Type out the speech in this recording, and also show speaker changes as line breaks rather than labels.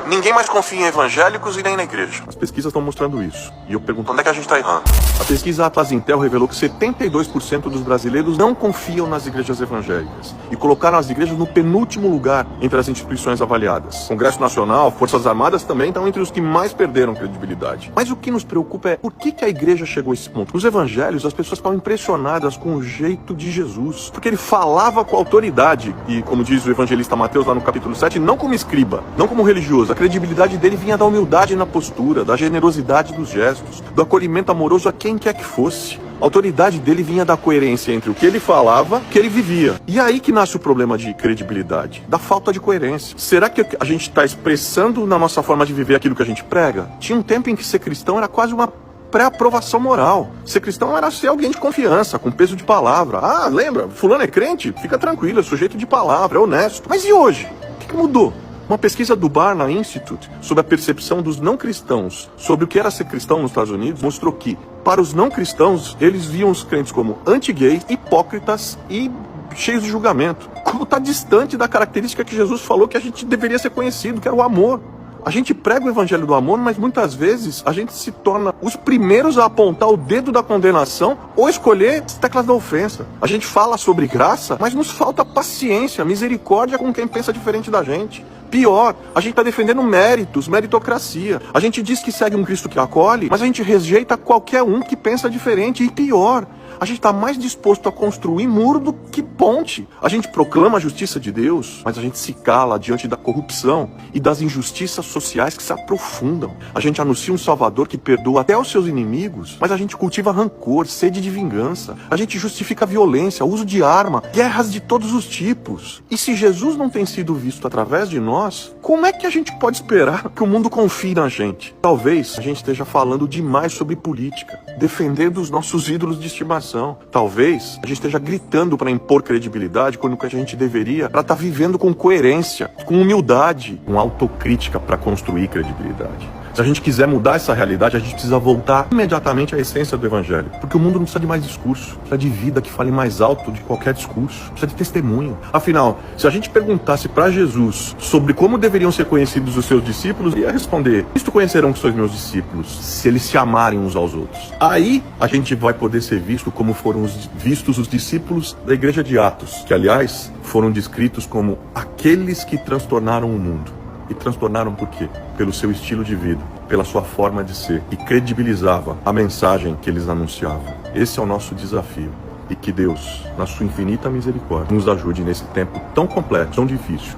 Ninguém mais confia em evangélicos e nem na igreja.
As pesquisas estão mostrando isso. E eu pergunto,
Onde é que a gente tá errando?
a pesquisa Atlas Intel revelou que 72% dos brasileiros não confiam nas igrejas evangélicas e colocaram as igrejas no penúltimo lugar entre as instituições avaliadas. Congresso Nacional, Forças Armadas também estão entre os que mais perderam credibilidade. Mas o que nos preocupa é por que a igreja chegou a esse ponto? Nos evangelhos, as pessoas estavam impressionadas com o jeito de Jesus, porque ele falava com autoridade e, como diz o evangelista Mateus lá no capítulo 7, não como escriba, não como religioso. A credibilidade dele vinha da humildade na postura, da generosidade dos gestos, do acolhimento amoroso a quem quer que fosse. A autoridade dele vinha da coerência entre o que ele falava e o que ele vivia. E é aí que nasce o problema de credibilidade, da falta de coerência. Será que a gente está expressando na nossa forma de viver aquilo que a gente prega? Tinha um tempo em que ser cristão era quase uma pré-aprovação moral. Ser cristão era ser alguém de confiança, com peso de palavra. Ah, lembra? Fulano é crente? Fica tranquilo, é sujeito de palavra, é honesto. Mas e hoje? O que mudou? Uma pesquisa do Barna Institute sobre a percepção dos não cristãos sobre o que era ser cristão nos Estados Unidos mostrou que, para os não cristãos, eles viam os crentes como anti-gays, hipócritas e cheios de julgamento. Como está distante da característica que Jesus falou que a gente deveria ser conhecido, que era o amor. A gente prega o evangelho do amor, mas muitas vezes a gente se torna os primeiros a apontar o dedo da condenação ou escolher as teclas da ofensa. A gente fala sobre graça, mas nos falta paciência, misericórdia com quem pensa diferente da gente. Pior, a gente está defendendo méritos, meritocracia. A gente diz que segue um Cristo que acolhe, mas a gente rejeita qualquer um que pensa diferente. E pior, a gente está mais disposto a construir muro do que ponte. A gente proclama a justiça de Deus, mas a gente se cala diante da corrupção e das injustiças sociais que se aprofundam. A gente anuncia um Salvador que perdoa até os seus inimigos, mas a gente cultiva rancor, sede de vingança. A gente justifica a violência, o uso de arma, guerras de todos os tipos. E se Jesus não tem sido visto através de nós, como é que a gente pode esperar que o mundo confie na gente? Talvez a gente esteja falando demais sobre política, defendendo os nossos ídolos de estimação. Talvez a gente esteja gritando para impor credibilidade quando que a gente deveria para estar vivendo com coerência, com humildade, com autocrítica para construir credibilidade. Se a gente quiser mudar essa realidade, a gente precisa voltar imediatamente à essência do evangelho. Porque o mundo não precisa de mais discurso, precisa de vida que fale mais alto de qualquer discurso, precisa de testemunho. Afinal, se a gente perguntasse para Jesus sobre como deveriam ser conhecidos os seus discípulos, ele ia responder: isto conhecerão que sois meus discípulos, se eles se amarem uns aos outros. Aí a gente vai poder ser visto como foram vistos os discípulos da igreja de Atos, que aliás foram descritos como aqueles que transtornaram o mundo. E transtornaram por quê? Pelo seu estilo de vida, pela sua forma de ser, e credibilizava a mensagem que eles anunciavam. Esse é o nosso desafio. E que Deus, na sua infinita misericórdia, nos ajude nesse tempo tão complexo, tão difícil,